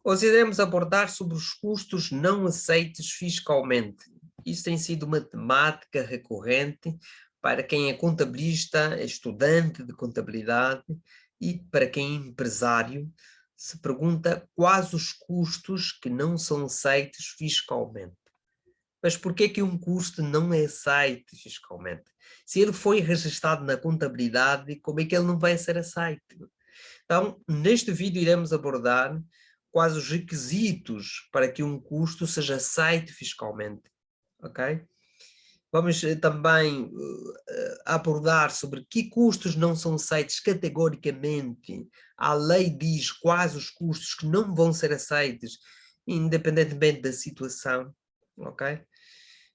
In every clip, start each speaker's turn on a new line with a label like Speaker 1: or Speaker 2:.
Speaker 1: Hoje iremos abordar sobre os custos não aceitos fiscalmente. Isso tem sido uma temática recorrente para quem é contabilista, é estudante de contabilidade e para quem é empresário, se pergunta quais os custos que não são aceitos fiscalmente. Mas por que um custo não é aceito fiscalmente? Se ele foi registado na contabilidade, como é que ele não vai ser aceito? Então, neste vídeo iremos abordar quais os requisitos para que um custo seja aceito fiscalmente, ok? Vamos também abordar sobre que custos não são aceitos categoricamente. A lei diz quais os custos que não vão ser aceitos, independentemente da situação, ok?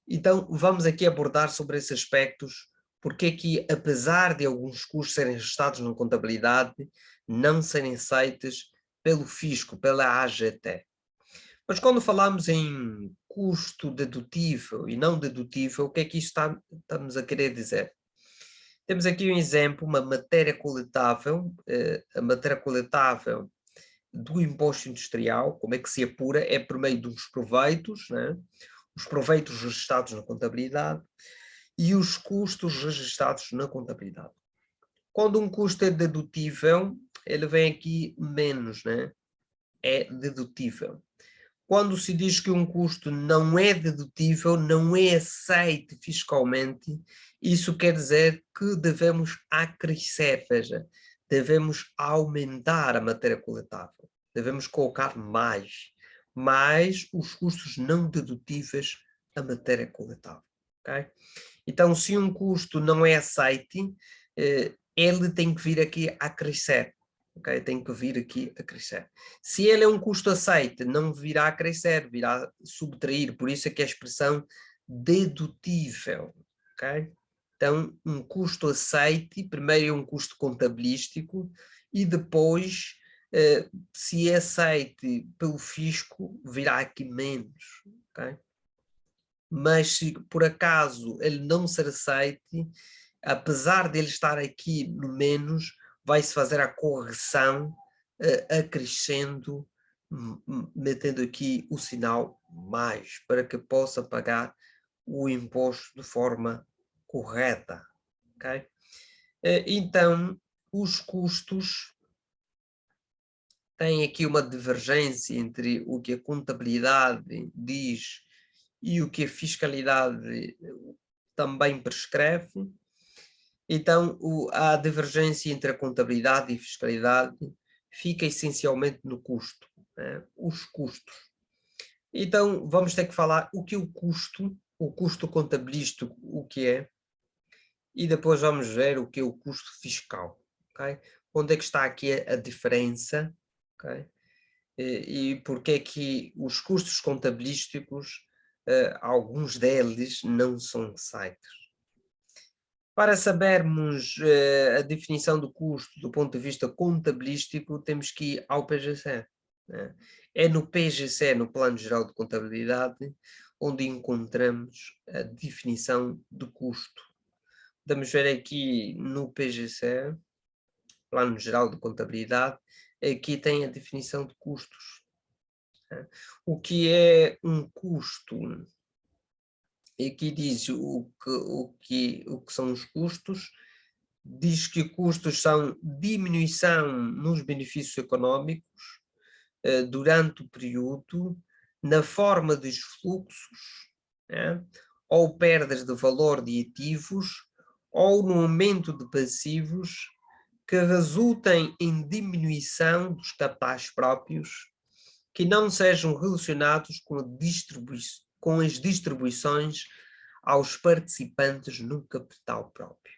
Speaker 1: Então, vamos aqui abordar sobre esses aspectos, porque é que, apesar de alguns custos serem registrados na contabilidade, não serem aceitos pelo fisco, pela AGT. Mas quando falamos em custo dedutível e não dedutível, o que é que isto estamos a querer dizer? Temos aqui um exemplo, uma matéria coletável, a matéria coletável do imposto industrial, como é que se apura? É por meio dos proveitos, né? Os proveitos registados na contabilidade e os custos registados na contabilidade. Quando um custo é dedutível, ele vem aqui menos, né? É dedutível. Quando se diz que um custo não é dedutível, não é aceito fiscalmente, isso quer dizer que devemos acrescer, veja, devemos aumentar a matéria coletável, devemos colocar mais os custos não dedutíveis à matéria coletável, ok? Então, se um custo não é aceite, ele tem que vir aqui a crescer. Ok? Tem que vir aqui a crescer. Se ele é um custo aceite, não virá a crescer, virá a subtrair. Por isso é que a expressão dedutível. Ok? Então, um custo aceite, primeiro é um custo contabilístico e depois, se é aceite pelo fisco, virá aqui menos. Ok? Mas se por acaso ele não ser aceite, apesar de ele estar aqui no menos, vai-se fazer a correção acrescendo, metendo aqui o sinal mais, para que possa pagar o imposto de forma correta, ok? Então, os custos têm aqui uma divergência entre o que a contabilidade diz e o que a fiscalidade também prescreve. Então, a divergência entre a contabilidade e a fiscalidade fica essencialmente no custo, né? Os custos. Então, vamos ter que falar o que é o custo contabilístico, o que é, e depois vamos ver o que é o custo fiscal, ok? Onde é que está aqui a diferença, ok? E porque é que os custos contabilísticos, alguns deles não são aceitos. Para sabermos a definição do custo do ponto de vista contabilístico, temos que ir ao PGC, né? É no PGC, no Plano Geral de Contabilidade, onde encontramos a definição de custo. Vamos ver aqui no PGC, Plano Geral de Contabilidade, aqui tem a definição de custos, né? O que é um custo? E aqui diz o que são os custos. Diz que custos são diminuição nos benefícios económicos durante o período, na forma dos fluxos, né? Ou perdas de valor de ativos, ou no aumento de passivos, que resultem em diminuição dos capitais próprios, que não sejam relacionados com as distribuições aos participantes no capital próprio.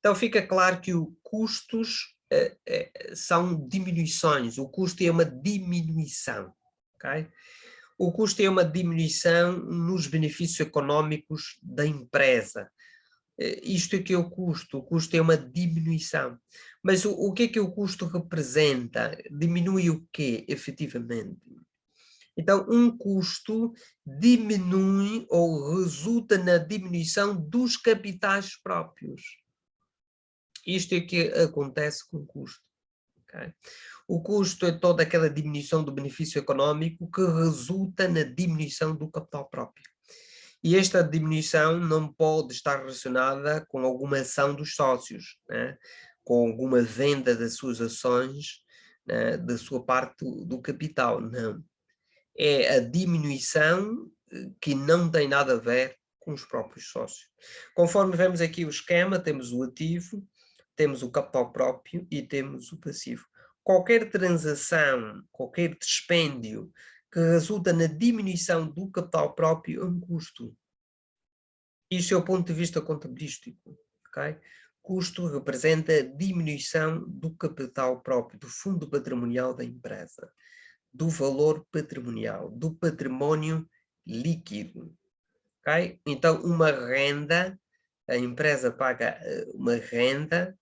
Speaker 1: Então fica claro que os custos são diminuições, o custo é uma diminuição, ok? O custo é uma diminuição nos benefícios económicos da empresa. Isto é que é o custo é uma diminuição. Mas o que é que o custo representa? Diminui o quê, efetivamente? Então, um custo diminui ou resulta na diminuição dos capitais próprios. Isto é que acontece com o custo. Okay? O custo é toda aquela diminuição do benefício econômico que resulta na diminuição do capital próprio. E esta diminuição não pode estar relacionada com alguma ação dos sócios, né? Com alguma venda das suas ações, né? Da sua parte do capital, não. É a diminuição que não tem nada a ver com os próprios sócios. Conforme vemos aqui o esquema, temos o ativo, temos o capital próprio e temos o passivo. Qualquer transação, qualquer dispêndio que resulta na diminuição do capital próprio é um custo. Isto é o ponto de vista contabilístico. Okay? Custo representa a diminuição do capital próprio, do fundo patrimonial da empresa, do valor patrimonial, do património líquido. Okay? Então, uma renda, a empresa paga uma renda,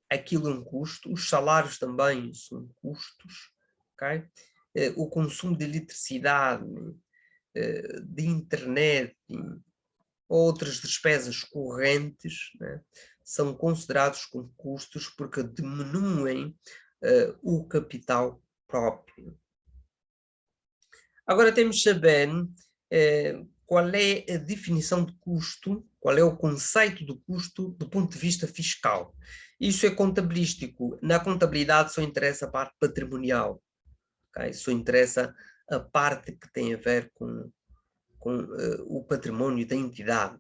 Speaker 1: aquilo é um custo, os salários também são custos, okay? O consumo de eletricidade, de internet, outras despesas correntes, né, são considerados como custos porque diminuem o capital próprio. Agora temos de saber qual é a definição de custo, qual é o conceito de custo do ponto de vista fiscal. Isso é contabilístico. Na contabilidade só interessa a parte patrimonial, okay? Só interessa a parte que tem a ver com o património da entidade.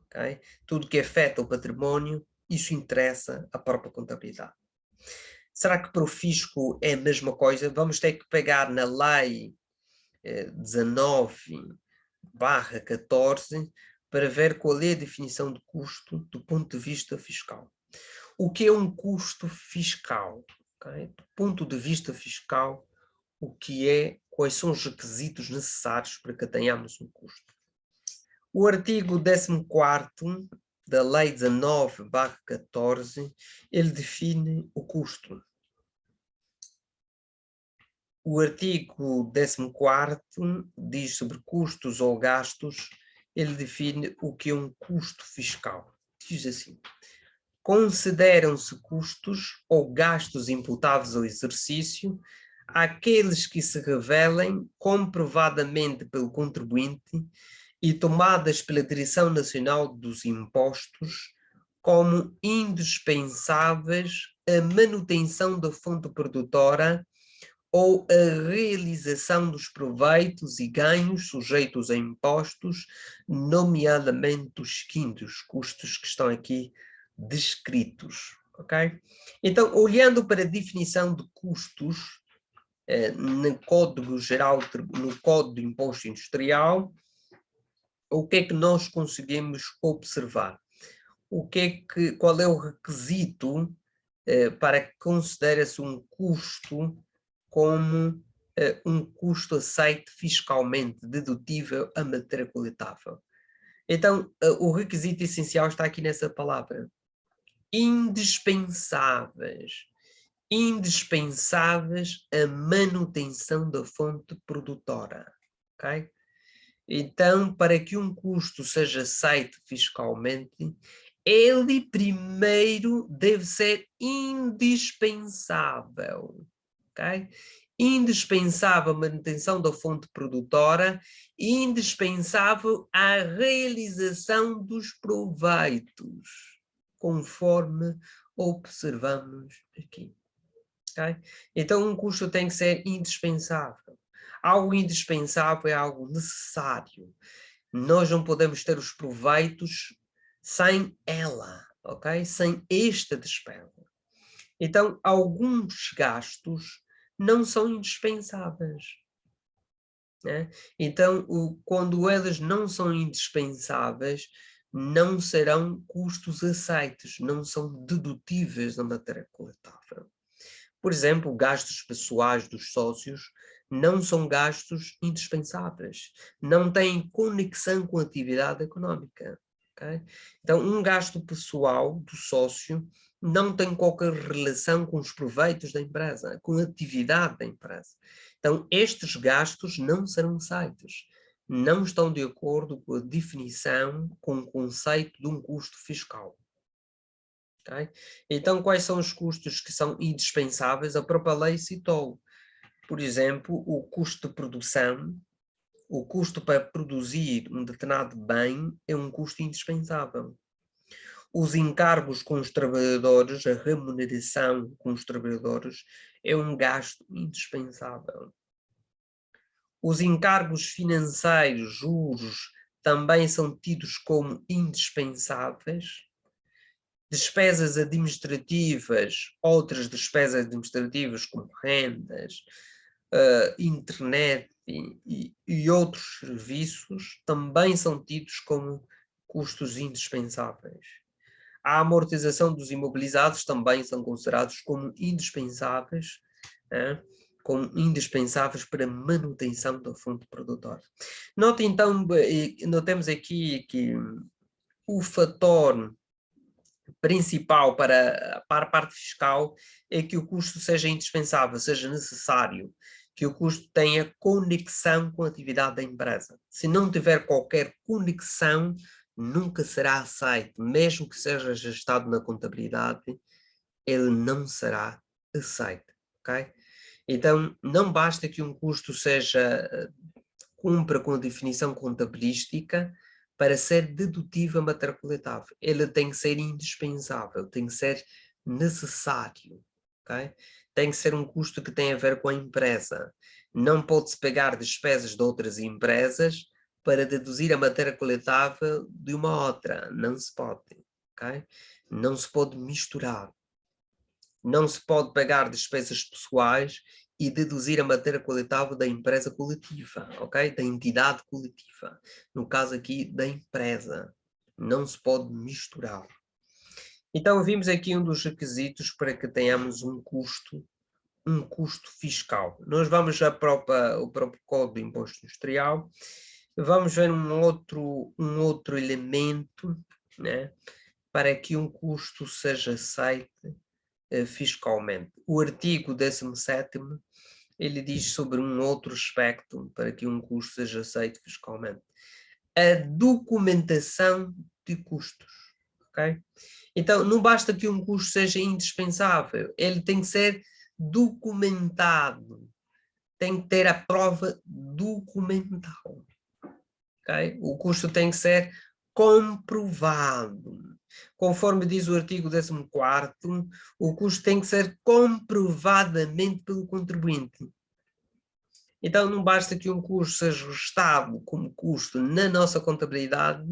Speaker 1: Okay? Tudo que afeta o património, isso interessa a própria contabilidade. Será que para o fisco é a mesma coisa? Vamos ter que pegar na lei 19/14 para ver qual é a definição de custo do ponto de vista fiscal. O que é um custo fiscal? Okay? Do ponto de vista fiscal, quais são os requisitos necessários para que tenhamos um custo? O artigo 14º da Lei 19/14, ele define o custo. O artigo 14º diz sobre custos ou gastos, ele define o que é um custo fiscal. Diz assim: consideram-se custos ou gastos imputáveis ao exercício aqueles que se revelem comprovadamente pelo contribuinte e tomadas pela Direção Nacional dos Impostos como indispensáveis à manutenção da fonte produtora ou a realização dos proveitos e ganhos sujeitos a impostos, nomeadamente os seguintes custos que estão aqui descritos. Ok? Então, olhando para a definição de custos no Código Geral, no Código do Imposto Industrial, o que é que nós conseguimos observar? Qual é o requisito para que considere-se um custo como um custo aceite fiscalmente dedutível a matéria coletável? Então, o requisito essencial está aqui nessa palavra. Indispensáveis. Indispensáveis à manutenção da fonte produtora. Ok? Então, para que um custo seja aceito fiscalmente, ele primeiro deve ser indispensável. Okay? Indispensável à manutenção da fonte produtora, indispensável à realização dos proveitos, conforme observamos aqui. Okay? Então, um custo tem que ser indispensável. Algo indispensável é algo necessário. Nós não podemos ter os proveitos sem ela, ok? Sem esta despesa. Então, alguns gastos não são indispensáveis. Né? Então, quando elas não são indispensáveis, não serão custos aceitos, não são dedutíveis na matéria coletável. Por exemplo, gastos pessoais dos sócios não são gastos indispensáveis, não têm conexão com a atividade econômica. Okay? Então, um gasto pessoal do sócio não tem qualquer relação com os proveitos da empresa, com a atividade da empresa. Então, estes gastos não serão aceitos, não estão de acordo com a definição, com o conceito de um custo fiscal. Okay? Então, quais são os custos que são indispensáveis? A própria lei citou, por exemplo, o custo de produção. O custo para produzir um determinado bem é um custo indispensável. Os encargos com os trabalhadores, a remuneração com os trabalhadores, é um gasto indispensável. Os encargos financeiros, juros, também são tidos como indispensáveis. Despesas administrativas, outras despesas administrativas como rendas, internet e outros serviços também são tidos como custos indispensáveis. A amortização dos imobilizados também são considerados como indispensáveis, como indispensáveis para a manutenção da fonte produtora. Note então, notemos aqui que o fator principal para a parte fiscal é que o custo seja indispensável, seja necessário, que o custo tenha conexão com a atividade da empresa. Se não tiver qualquer conexão, nunca será aceito, mesmo que seja gestado na contabilidade, ele não será aceito, ok? Então, não basta que um custo cumpra com a definição contabilística para ser dedutível a matéria coletável. Ele tem que ser indispensável, tem que ser necessário, ok? Tem que ser um custo que tem a ver com a empresa. Não pode-se pegar despesas de outras empresas para deduzir a matéria coletável de uma outra. Não se pode, ok? Não se pode misturar. Não se pode pegar despesas pessoais e deduzir a matéria coletável da empresa coletiva, ok? Da entidade coletiva. No caso aqui, da empresa. Não se pode misturar. Então, vimos aqui um dos requisitos para que tenhamos um custo fiscal. Nós vamos já para o próprio Código do Imposto Industrial, vamos ver um outro elemento, né, para que um custo seja aceito fiscalmente. O artigo 17º, ele diz sobre um outro aspecto para que um custo seja aceito fiscalmente. A documentação de custos, ok? Então, não basta que um custo seja indispensável, ele tem que ser documentado, tem que ter a prova documental, ok? O custo tem que ser comprovado. Conforme diz o artigo 14º, o custo tem que ser comprovadamente pelo contribuinte. Então, não basta que um custo seja registado como custo na nossa contabilidade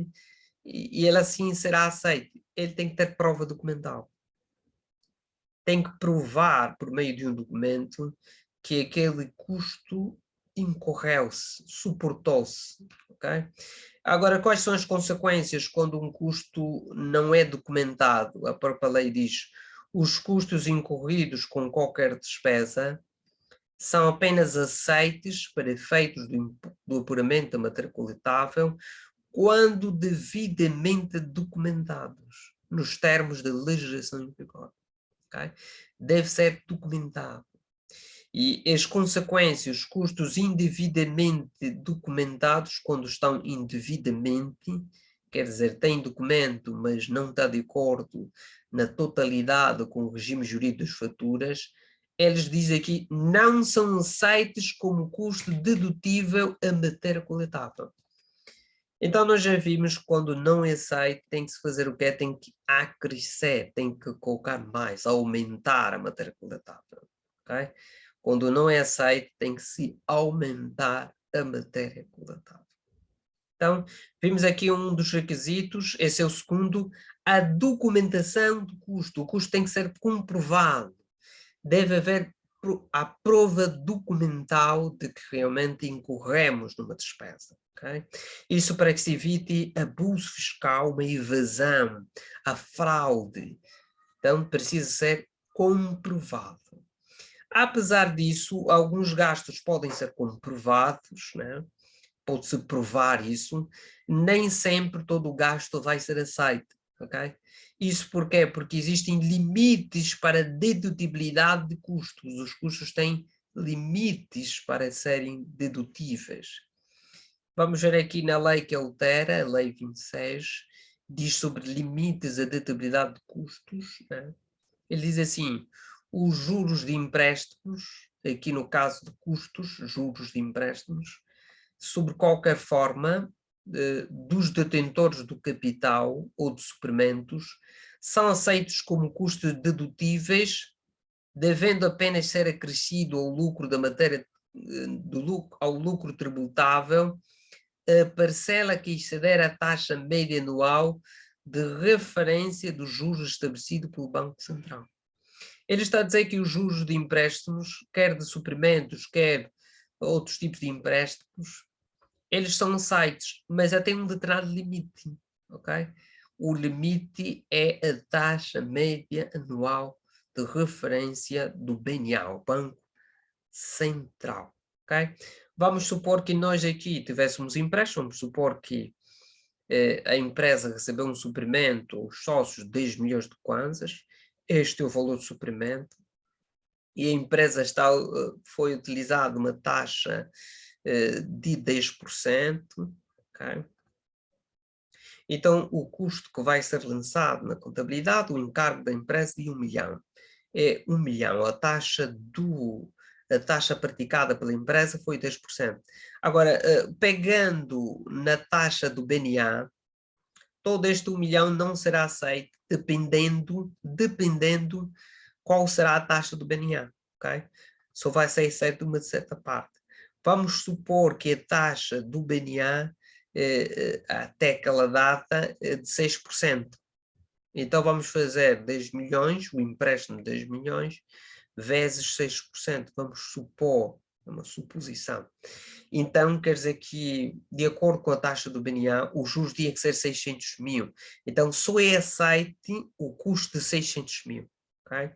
Speaker 1: e ele assim será aceito. Ele tem que ter prova documental. Tem que provar, por meio de um documento, que aquele custo incorreu-se, suportou-se. Okay? Agora, quais são as consequências quando um custo não é documentado? A própria lei diz: os custos incorridos com qualquer despesa são apenas aceites para efeitos do apuramento da matéria coletável quando devidamente documentados, nos termos da legislação em vigor. Okay? Deve ser documentado. E as consequências, os custos indevidamente documentados, quando estão indevidamente, quer dizer, tem documento, mas não está de acordo na totalidade com o regime jurídico das faturas, eles dizem aqui, não são aceitos como custo dedutível a matéria coletável. Então nós já vimos que quando não é aceito, tem que se fazer o quê? Tem que acrescer, tem que colocar mais, aumentar a matéria coletável. Okay? Quando não é aceito, tem que se aumentar a matéria coletável. Então, vimos aqui um dos requisitos, esse é o segundo, a documentação do custo. O custo tem que ser comprovado. Deve haver a prova documental de que realmente incorremos numa despesa. Okay? Isso para que se evite abuso fiscal, uma evasão, a fraude. Então, precisa ser comprovado. Apesar disso, alguns gastos podem ser comprovados, né? Pode-se provar isso, nem sempre todo o gasto vai ser aceito, ok? Isso porquê? Porque existem limites para dedutibilidade de custos. Os custos têm limites para serem dedutíveis. Vamos ver aqui na lei que altera, a lei 26, diz sobre limites à detectabilidade de custos, né? Ele diz assim, os juros de empréstimos, aqui no caso de custos, juros de empréstimos, sobre qualquer forma, dos detentores do capital ou de suprimentos, são aceitos como custos dedutíveis, devendo apenas ser acrescido ao lucro da matéria, ao lucro tributável, a parcela que exceder a taxa média anual de referência dos juros estabelecido pelo Banco Central. Ele está a dizer que os juros de empréstimos, quer de suprimentos, quer outros tipos de empréstimos, eles são aceitos, mas já tem um determinado limite, ok? O limite é a taxa média anual de referência do BNA, o Banco Central, ok? Vamos supor que nós aqui tivéssemos empréstimo, vamos supor que a empresa recebeu um suprimento, os sócios 10 milhões de kwanzas, este é o valor do suprimento, e a empresa foi utilizada uma taxa de 10%, ok? Então, o custo que vai ser lançado na contabilidade, o encargo da empresa de 1 milhão. É 1 milhão, a taxa praticada pela empresa foi 10%. Agora, pegando na taxa do BNA, todo este 1 milhão não será aceito, dependendo qual será a taxa do BNA, ok? Só vai ser aceito uma certa parte. Vamos supor que a taxa do BNA até aquela data de 6%. Então vamos fazer 10 milhões, o empréstimo de 10 milhões, vezes 6%. Vamos supor, é uma suposição. Então quer dizer que, de acordo com a taxa do BNA, os juros tinha que ser 600 mil. Então só é aceite o custo de 600 mil. Ok?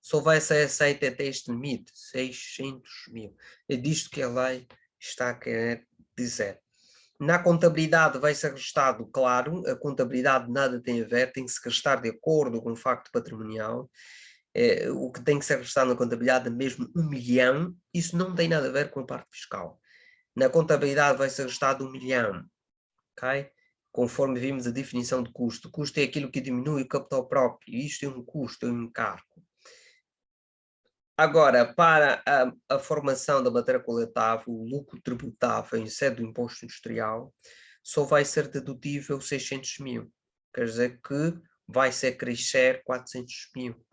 Speaker 1: Só vai ser aceito até este limite, 600 mil. É disto que a lei está a querer dizer. Na contabilidade vai ser restado, claro, a contabilidade nada tem a ver, tem que se restar de acordo com o facto patrimonial. O que tem que ser restado na contabilidade é mesmo 1 milhão, isso não tem nada a ver com a parte fiscal. Na contabilidade vai ser restado 1 milhão, ok? Conforme vimos a definição de custo. O custo é aquilo que diminui o capital próprio, isto é um custo, é um encargo. Agora, para a formação da matéria coletável, o lucro tributável em sede do imposto industrial, só vai ser dedutível 600 mil. Quer dizer que vai ser crescer 400 mil.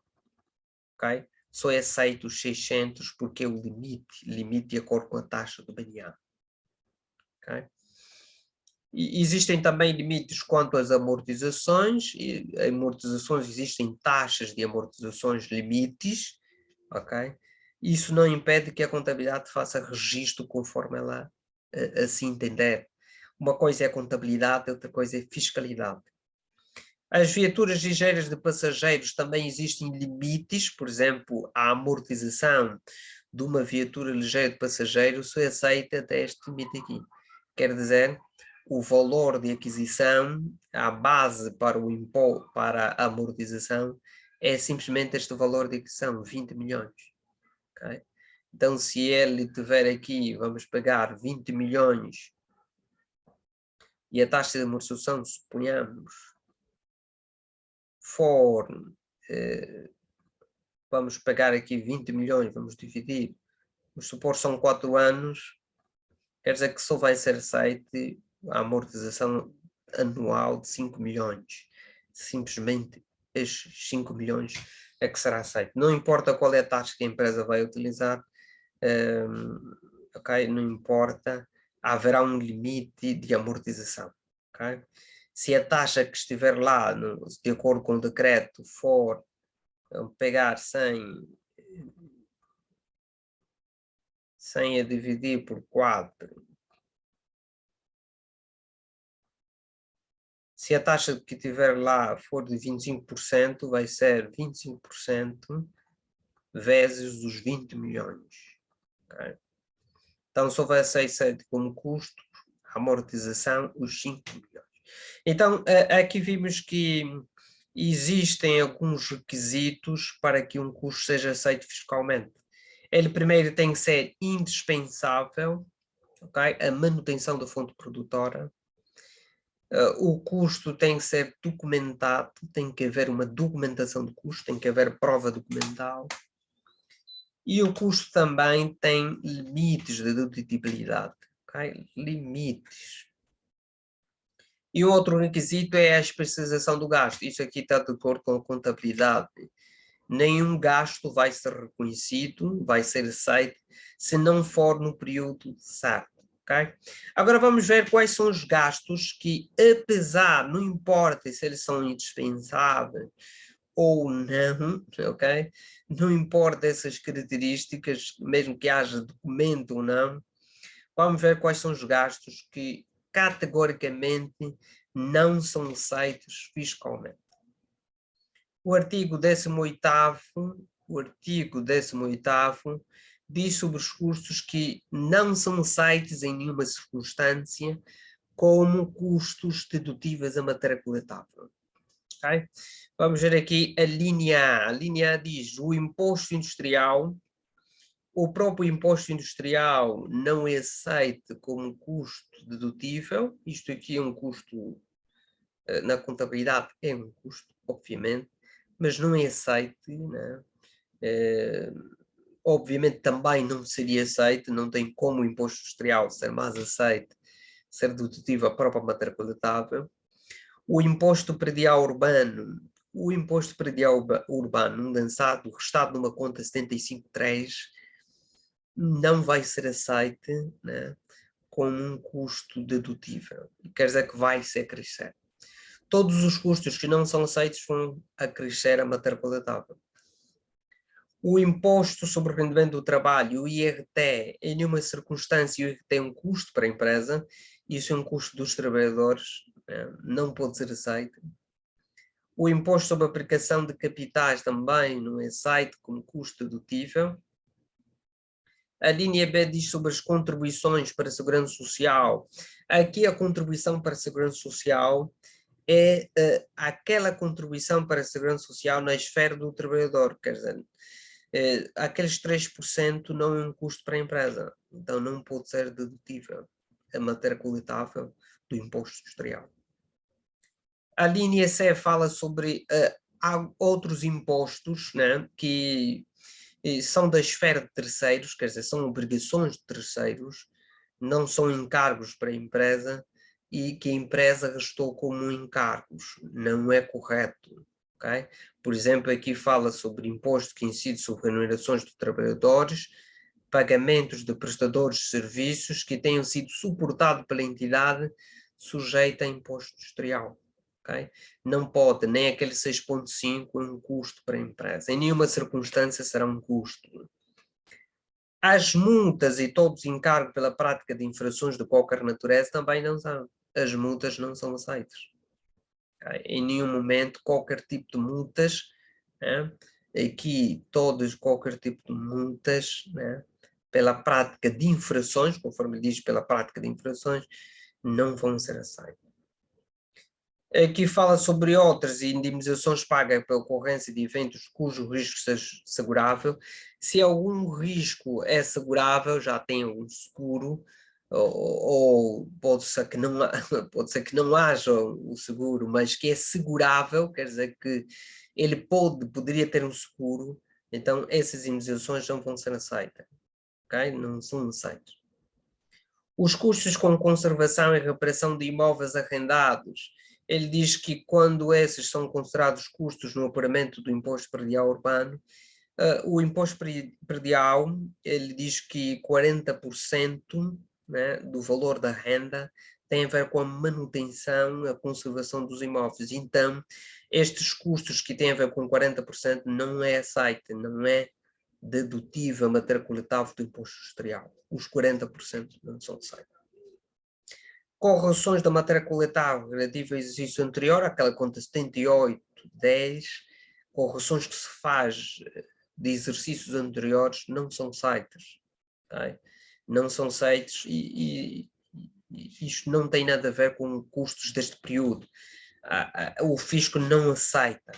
Speaker 1: Ok? Só é aceito os 600 porque é o limite de acordo com a taxa do BNA. Ok? E existem também limites quanto às amortizações. Amortizações, existem taxas de amortizações limites. Ok? Isso não impede que a contabilidade faça registro conforme ela assim entender. Uma coisa é a contabilidade, outra coisa é a fiscalidade. As viaturas ligeiras de passageiros também existem limites, por exemplo, a amortização de uma viatura ligeira de passageiros só é aceita até este limite aqui. Quer dizer, o valor de aquisição, a base para a amortização, é simplesmente este valor de aquisição, 20 milhões. Okay? Então, se ele tiver aqui, vamos pagar 20 milhões e a taxa de amortização, suponhamos, for, vamos pagar aqui 20 milhões, vamos dividir, vamos supor são 4 anos, quer dizer que só vai ser aceite a amortização anual de 5 milhões. Simplesmente estes 5 milhões é que será aceito. Não importa qual é a taxa que a empresa vai utilizar, ok? Não importa, haverá um limite de amortização, ok? Se a taxa que estiver lá, de acordo com o decreto, for pegar 100 a dividir por 4, se a taxa que tiver lá for de 25%, vai ser 25% vezes os 20 milhões. Okay? Então só vai ser aceito como custo a amortização os 5 milhões. Então aqui vimos que existem alguns requisitos para que um custo seja aceito fiscalmente. Ele primeiro tem que ser indispensável, okay? A manutenção da fonte produtora. O custo tem que ser documentado, tem que haver uma documentação do custo, tem que haver prova documental. E o custo também tem limites de dedutibilidade, ok? Limites. E o outro requisito é a especialização do gasto. Isso aqui está de acordo com a contabilidade. Nenhum gasto vai ser reconhecido, vai ser aceito, se não for no período certo. Okay? Agora vamos ver quais são os gastos que, apesar, não importa se eles são indispensáveis ou não, ok? Não importa essas características, mesmo que haja documento ou não, vamos ver quais são os gastos que categoricamente não são aceitos fiscalmente. O artigo 18º, diz sobre os custos que não são aceitos em nenhuma circunstância como custos dedutíveis a matéria coletável. Okay? Vamos ver aqui a linha A. A linha A diz o imposto industrial. O próprio imposto industrial não é aceito como custo dedutível. Isto aqui é um custo, na contabilidade é um custo, obviamente, mas não é aceito, né? Obviamente também não seria aceito, não tem como o imposto industrial ser mais aceito, ser dedutível a própria matéria coletável. O imposto predial urbano, lançado, restado numa conta 75.3, não vai ser aceito, né, como um custo dedutível. Quer dizer que vai ser crescer. Todos os custos que não são aceitos vão acrescer a matéria coletável. O imposto sobre o rendimento do trabalho, o IRT, em nenhuma circunstância o IRT é um custo para a empresa, isso é um custo dos trabalhadores, não pode ser aceito. O imposto sobre a aplicação de capitais também não é aceito como custo dedutível. A linha B diz sobre as contribuições para a segurança social. Aqui a contribuição para a segurança social é aquela contribuição para a segurança social na esfera do trabalhador, quer dizer, aqueles 3% não é um custo para a empresa, então não pode ser dedutível a matéria coletável do imposto industrial. A linha C fala sobre outros impostos, né, que são da esfera de terceiros, quer dizer, são obrigações de terceiros, não são encargos para a empresa e que a empresa restou como encargos. Não é correto. Okay? Por exemplo, aqui fala sobre imposto que incide sobre remunerações de trabalhadores, pagamentos de prestadores de serviços que tenham sido suportados pela entidade sujeita a imposto industrial. Okay? Não pode, nem aquele 6,5 é um custo para a empresa. Em nenhuma circunstância será um custo. As multas e todos os encargos pela prática de infrações de qualquer natureza também não são. As multas não são aceitas. Okay? Em nenhum momento, qualquer tipo de multas, aqui todos, qualquer tipo de multas, pela prática de infrações, conforme diz, pela prática de infrações, não vão ser aceitas. Aqui fala sobre outras indemnizações pagas pela ocorrência de eventos cujo risco seja segurável. Se algum risco é segurável, já tem um seguro, ou pode ser que não, pode ser que não haja o seguro, mas que é segurável, quer dizer que ele poderia ter um seguro, então essas indemnizações não vão ser aceitas, ok? Não são aceitas. Os custos com conservação e reparação de imóveis arrendados, ele diz que quando esses são considerados custos no apuramento do imposto predial urbano, o imposto predial, ele diz que 40%, né, do valor da renda tem a ver com a manutenção, a conservação dos imóveis. Então, estes custos que têm a ver com 40% não é aceito, não é dedutível a matéria coletável do imposto industrial. Os 40% não são aceitos. Correções da matéria coletável relativa ao exercício anterior, aquela conta 78.10, correções que se faz de exercícios anteriores não são aceitas. Okay? Não são aceitos e isto não tem nada a ver com custos deste período. O fisco não aceita.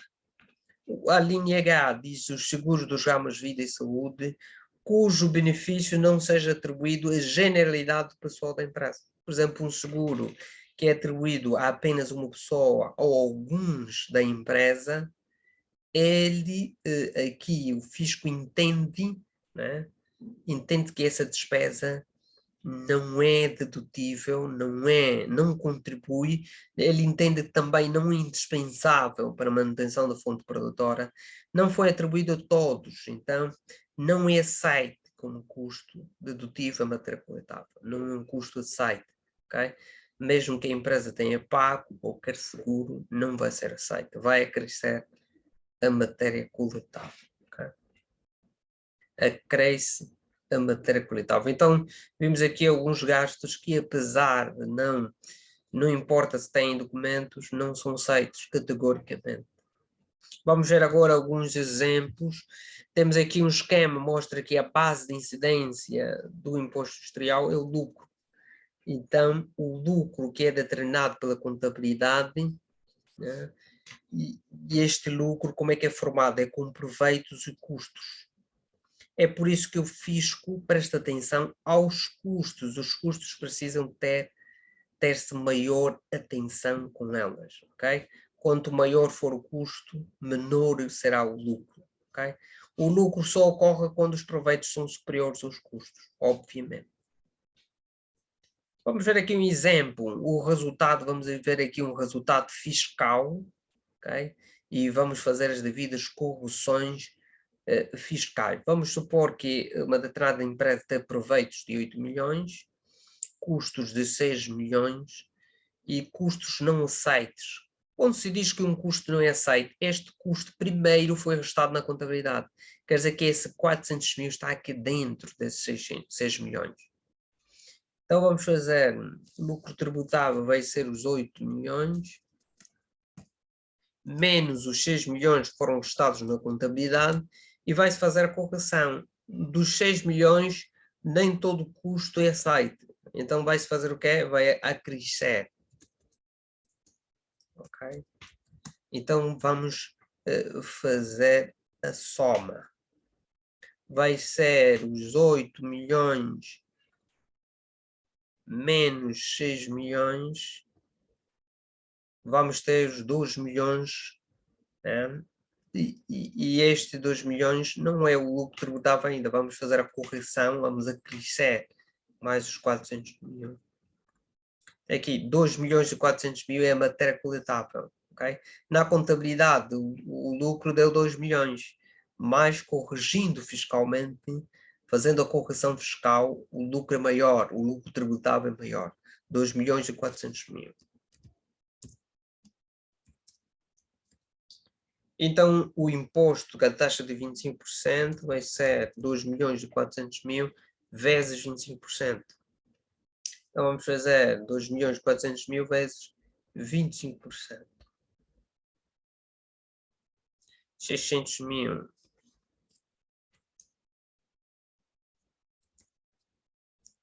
Speaker 1: A linha H diz os seguros dos ramos vida e saúde, cujo benefício não seja atribuído à generalidade do pessoal da empresa. Por exemplo, um seguro que é atribuído a apenas uma pessoa ou alguns da empresa, ele, aqui o fisco entende, né, entende que essa despesa não é dedutível, não contribui, ele entende que também não é indispensável para a manutenção da fonte produtora, não foi atribuído a todos, então não é aceite como custo dedutível a matéria coletável, não é um custo aceite, ok? Mesmo que a empresa tenha pago qualquer seguro, não vai ser aceito, vai acrescer a matéria coletável, ok? Acresce a matéria coletável. Então, vimos aqui alguns gastos que, apesar de não importa se têm documentos, não são aceitos categoricamente. Vamos ver agora alguns exemplos. Temos aqui um esquema, mostra que a base de incidência do imposto industrial é o lucro. Então, o lucro que é determinado pela contabilidade, né, e este lucro, como é que é formado? É com proveitos e custos. É por isso que o fisco presta atenção aos custos. Os custos precisam ter-se maior atenção com elas, ok? Quanto maior for o custo, menor será o lucro, ok? O lucro só ocorre quando os proveitos são superiores aos custos, obviamente. Vamos ver aqui um exemplo, o resultado, vamos ver aqui um resultado fiscal, ok? E vamos fazer as devidas correções fiscais. Vamos supor que uma determinada empresa tem proveitos de 8 milhões, custos de 6 milhões e custos não aceites. Quando se diz que um custo não é aceito, este custo primeiro foi registado na contabilidade. Quer dizer que esse 400 mil está aqui dentro desses 6 milhões. Então vamos fazer, lucro tributável vai ser os 8 milhões, menos os 6 milhões que foram registados na contabilidade, e vai-se fazer a correção. Dos 6 milhões, nem todo o custo é aceito. Então vai-se fazer o quê? Vai acrescer. Ok? Então vamos fazer a soma. Vai ser os 8 milhões menos 6 milhões. Vamos ter os 2 milhões, né? E este 2 milhões não é o lucro tributável ainda. Vamos fazer a correção, vamos acrescer mais os 400 milhões. Aqui, 2 milhões e 400 mil é a matéria coletável. Okay? Na contabilidade, o lucro deu 2 milhões, mas corrigindo fiscalmente, fazendo a correção fiscal, o lucro é maior, o lucro tributável é maior. 2 milhões e 400 mil. Então, o imposto, com a taxa de 25%, vai ser 2 milhões e 400 mil vezes 25%. Então, vamos fazer 2 milhões e 400 mil vezes 25%. 600 mil.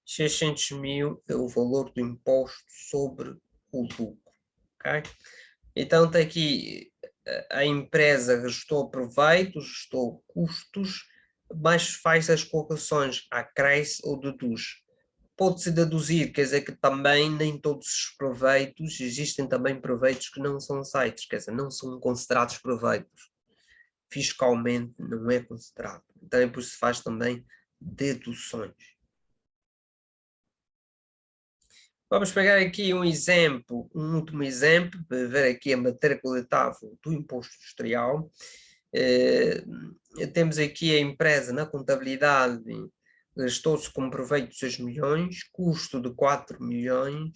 Speaker 1: 600 mil é o valor do imposto sobre o lucro. Okay? Então, está aqui, a empresa restou proveitos, restou custos, mas faz as correções, acresce ou deduz. Pode-se deduzir, quer dizer que também nem todos os proveitos, existem também proveitos que não são aceitos, quer dizer, não são considerados proveitos. Fiscalmente não é considerado. Então é por isso que se faz também deduções. Vamos pegar aqui um exemplo, um último exemplo, para ver aqui a matéria coletável do imposto industrial. Temos aqui a empresa na contabilidade, gastou-se com proveito de 6 milhões, custo de 4 milhões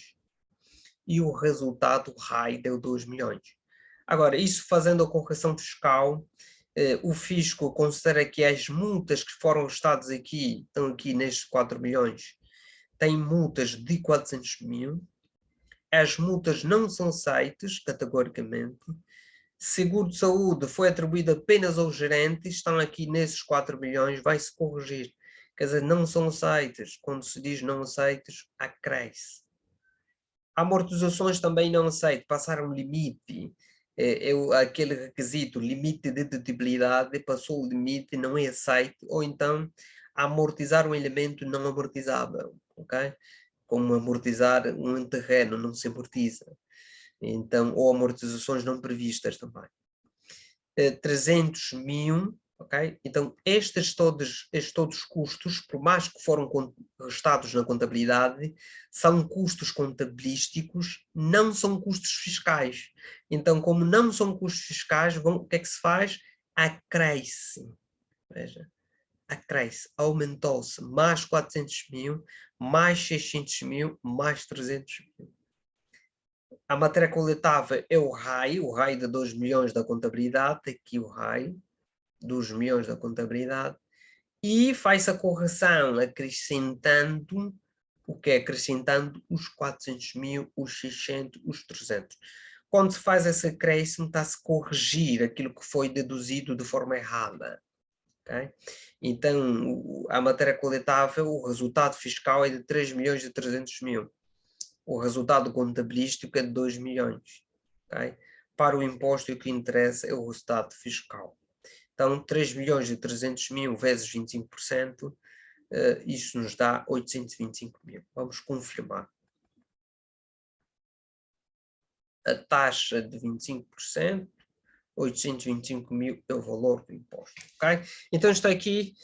Speaker 1: e o resultado RAI deu 2 milhões. Agora, isso fazendo a correção fiscal, o fisco considera que as multas que foram registradas aqui, estão aqui nestes 4 milhões, têm multas de 400 mil, as multas não são aceitas, categoricamente, seguro de saúde foi atribuído apenas ao gerente, estão aqui nesses 4 milhões, vai-se corrigir. Quer dizer, não são aceitas. Quando se diz não aceitas, acresce. Amortizações também não aceito, passaram o limite. Aquele requisito, limite de dedutibilidade, passou o limite, não é aceito, ou então amortizar um elemento não amortizável. Okay? como amortizar um terreno, não se amortiza. Então, ou amortizações não previstas também. 300.000, ok? Então, estes todos os custos, por mais que foram restados na contabilidade, são custos contabilísticos, não são custos fiscais. Então, como não são custos fiscais, o que é que se faz? Acresce. Veja, acresce, aumentou-se mais 400.000, mais 600.000, mais 300.000. A matéria coletável é o RAI de 2 milhões da contabilidade, aqui o RAI, 2 milhões da contabilidade, e faz a correção acrescentando, o que é acrescentando os 400.000, os 600, os 300. Quando se faz esse acréscimo, está-se a corrigir aquilo que foi deduzido de forma errada. Okay? Então, a matéria coletável, o resultado fiscal é de 3.300.000. O resultado contabilístico é de 2 milhões. Okay? Para o imposto, o que interessa é o resultado fiscal. Então, 3.300.000 vezes 25%, isso nos dá 825.000. Vamos confirmar. A taxa de 25%, 825.000 é o valor do imposto. Okay? Então, isto aqui,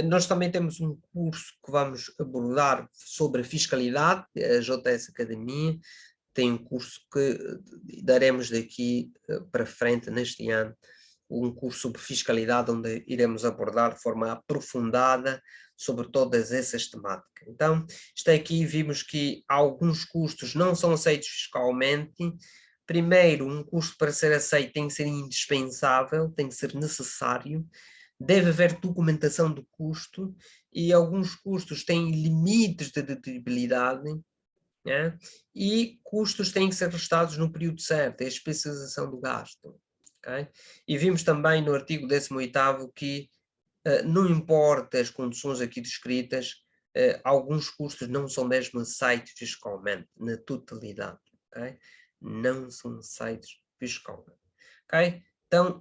Speaker 1: nós também temos um curso que vamos abordar sobre a fiscalidade, a JS Academia, tem um curso que daremos daqui para frente, neste ano, um curso sobre fiscalidade, onde iremos abordar de forma aprofundada sobre todas essas temáticas. Então, isto aqui vimos que alguns custos não são aceitos fiscalmente. Primeiro, um custo para ser aceito tem que ser indispensável, tem que ser necessário, deve haver documentação do custo e alguns custos têm limites de dedutibilidade, né? E custos têm que ser restados no período certo, é a especialização do gasto. Okay? E vimos também no artigo 18º que não importa as condições aqui descritas, alguns custos não são mesmo aceitos fiscalmente, na totalidade. Okay? Não são aceitos fiscalmente. Okay? Então,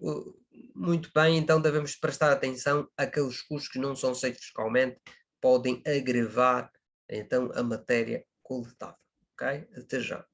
Speaker 1: muito bem, então devemos prestar atenção àqueles custos que não são aceitos fiscalmente, podem agravar então a matéria coletável. Ok? Até já.